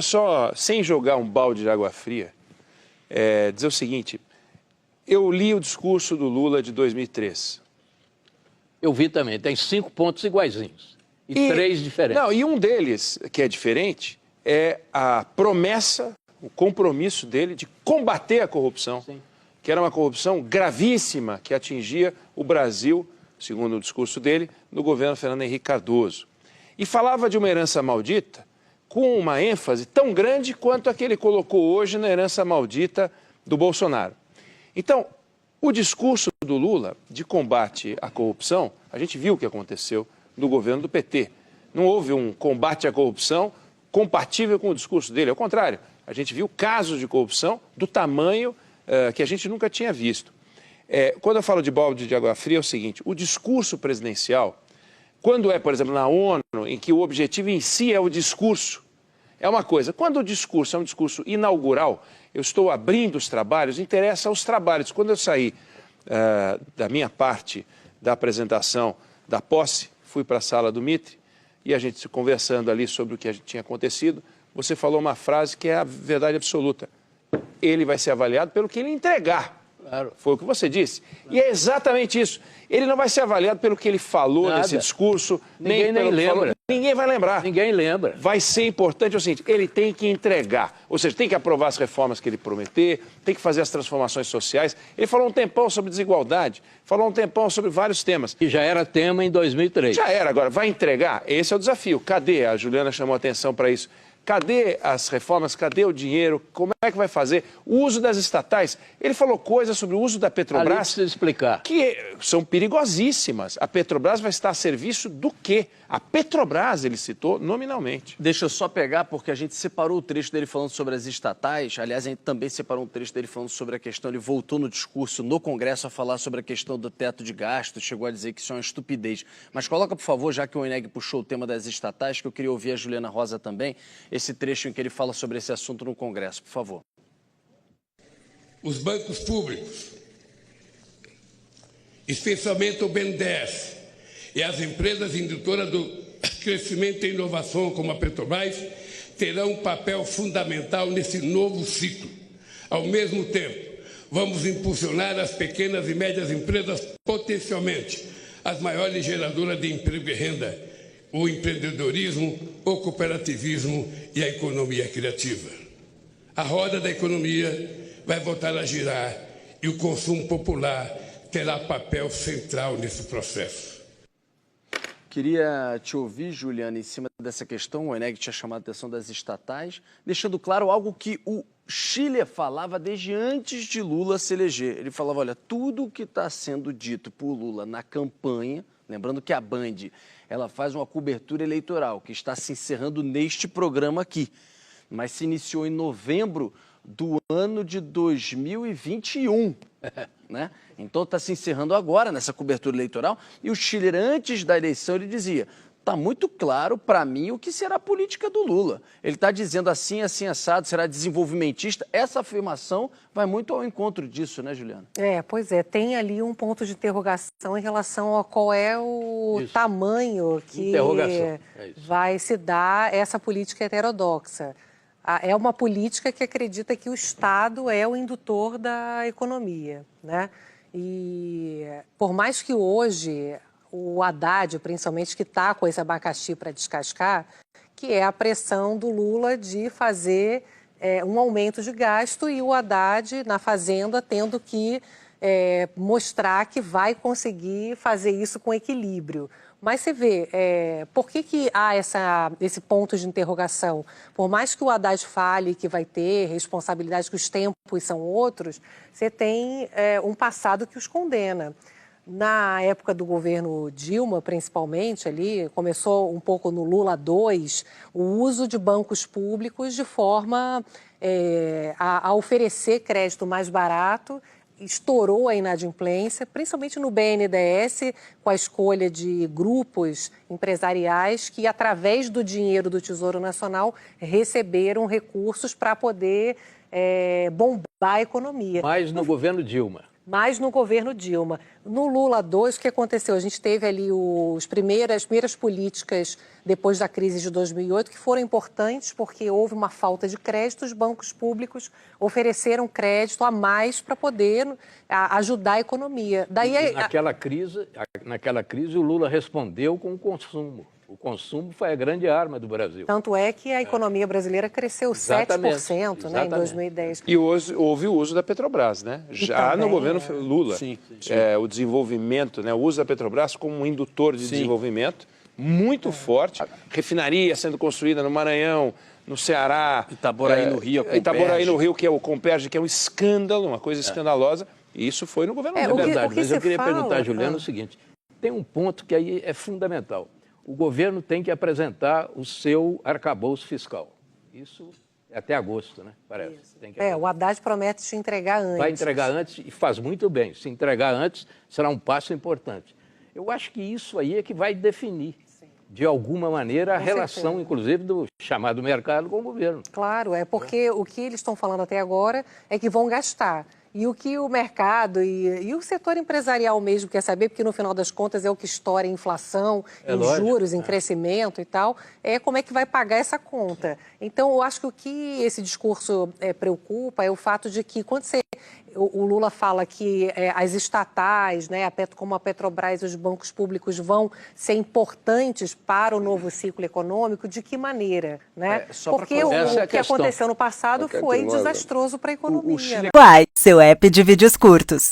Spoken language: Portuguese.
só, sem jogar um balde de água fria, dizer o seguinte: eu li o discurso do Lula de 2003. Eu vi também, tem 5 pontos iguaizinhos e 3 diferentes. Não, e um deles, que é diferente, é a promessa, o compromisso dele de combater a corrupção, sim, que era uma corrupção gravíssima que atingia o Brasil, segundo o discurso dele, no governo Fernando Henrique Cardoso. E falava de uma herança maldita com uma ênfase tão grande quanto a que ele colocou hoje na herança maldita do Bolsonaro. Então, o discurso do Lula de combate à corrupção, a gente viu o que aconteceu no governo do PT. Não houve um combate à corrupção compatível com o discurso dele, ao contrário, a gente viu casos de corrupção do tamanho que a gente nunca tinha visto. Quando eu falo de balde de água fria, é o seguinte: o discurso presidencial, quando é, por exemplo, na ONU, em que o objetivo em si é o discurso, é uma coisa. Quando o discurso é um discurso inaugural, eu estou abrindo os trabalhos, interessa aos trabalhos. Quando eu saí da minha parte da apresentação da posse, fui para a sala do Mitre, e a gente conversando ali sobre o que tinha acontecido, você falou uma frase que é a verdade absoluta: ele vai ser avaliado pelo que ele entregar. Claro. Foi o que você disse. E é exatamente isso. Ele não vai ser avaliado pelo que ele falou nesse discurso. Ninguém nem lembra. Ninguém vai lembrar. Ninguém lembra. Vai ser importante o seguinte: ele tem que entregar. Ou seja, tem que aprovar as reformas que ele prometer, tem que fazer as transformações sociais. Ele falou um tempão sobre desigualdade, falou um tempão sobre vários temas. E já era tema em 2003. Já era. Agora, vai entregar? Esse é o desafio. Cadê? A Juliana chamou atenção para isso. Cadê as reformas? Cadê o dinheiro? Como é que vai fazer? O uso das estatais. Ele falou coisas sobre o uso da Petrobras. Ali precisa explicar. Que são perigosíssimas. A Petrobras vai estar a serviço do quê? A Petrobras, ele citou nominalmente. Deixa eu só pegar, porque a gente separou o trecho dele falando sobre as estatais. Aliás, a gente também separou um trecho dele falando sobre a questão. Ele voltou no discurso no Congresso a falar sobre a questão do teto de gastos. Chegou a dizer que isso é uma estupidez. Mas coloca, por favor, já que o Oeneg puxou o tema das estatais, que eu queria ouvir a Juliana Rosa também, esse trecho em que ele fala sobre esse assunto no Congresso, por favor. Os bancos públicos, especialmente o BNDES e as empresas indutoras do crescimento e inovação, como a Petrobras, terão um papel fundamental nesse novo ciclo. Ao mesmo tempo, vamos impulsionar as pequenas e médias empresas, potencialmente as maiores geradoras de emprego e renda, o empreendedorismo, o cooperativismo e a economia criativa. A roda da economia vai voltar a girar e o consumo popular terá papel central nesse processo. Queria te ouvir, Juliana, em cima dessa questão. O Oeneg tinha chamado a atenção das estatais, deixando claro algo que o Chile falava desde antes de Lula se eleger. Ele falava: olha, tudo o que está sendo dito por Lula na campanha, lembrando que a Band ela faz uma cobertura eleitoral que está se encerrando neste programa aqui, mas se iniciou em novembro do ano de 2021, né? Então está se encerrando agora nessa cobertura eleitoral. E o Schiller, antes da eleição, ele dizia: está muito claro para mim o que será a política do Lula. Ele está dizendo assim, assim, assado, será desenvolvimentista. Essa afirmação vai muito ao encontro disso, né, Juliana? Pois é, tem ali um ponto de interrogação em relação a qual é o tamanho que vai se dar essa política heterodoxa. É uma política que acredita que o Estado é o indutor da economia, né? E por mais que hoje o Haddad, principalmente, que está com esse abacaxi para descascar, que é a pressão do Lula de fazer um aumento de gasto, e o Haddad, na Fazenda, tendo que mostrar que vai conseguir fazer isso com equilíbrio. Mas você vê, por que há esse ponto de interrogação? Por mais que o Haddad fale que vai ter responsabilidade, que os tempos são outros, você tem um passado que os condena. Na época do governo Dilma, principalmente, ali, começou um pouco no Lula 2, o uso de bancos públicos de forma a oferecer crédito mais barato. Estourou a inadimplência, principalmente no BNDES, com a escolha de grupos empresariais que, através do dinheiro do Tesouro Nacional, receberam recursos para poder bombar a economia. Mas no governo Dilma. mas no governo Dilma. No Lula 2, o que aconteceu? A gente teve ali as primeiras políticas depois da crise de 2008 que foram importantes porque houve uma falta de crédito, os bancos públicos ofereceram crédito a mais para poder ajudar a economia. Naquela crise, o Lula respondeu com o consumo. O consumo foi a grande arma do Brasil. Tanto é que a economia brasileira cresceu 7%, né, em 2010. E houve o uso da Petrobras, né? Já também, no governo Lula. Sim. O desenvolvimento, né? O uso da Petrobras como um indutor de desenvolvimento muito forte. Refinaria sendo construída no Maranhão, no Ceará. Itaboraí no Rio. Itaboraí no Rio, que é o Comperj, que é um escândalo, uma coisa escandalosa. E isso foi no governo Lula. É verdade, mas eu queria perguntar, Juliano, o seguinte. Tem um ponto que aí é fundamental. O governo tem que apresentar o seu arcabouço fiscal. Isso é até agosto, né? Parece. O Haddad promete te entregar antes. Vai entregar antes e faz muito bem. Se entregar antes, será um passo importante. Eu acho que isso aí é que vai definir, de alguma maneira, a relação, inclusive, do chamado mercado com o governo. Claro, porque o que eles estão falando até agora é que vão gastar. E o que o mercado e o setor empresarial mesmo quer saber, porque no final das contas é o que estoura em inflação, em juros, em crescimento e tal, é como é que vai pagar essa conta. Então, eu acho que o que esse discurso preocupa é o fato de que quando o Lula fala que as estatais, né, como a Petrobras e os bancos públicos vão ser importantes para o novo ciclo econômico, de que maneira? Né? Porque o que aconteceu no passado foi desastroso para a economia. Quai, seu app de vídeos curtos.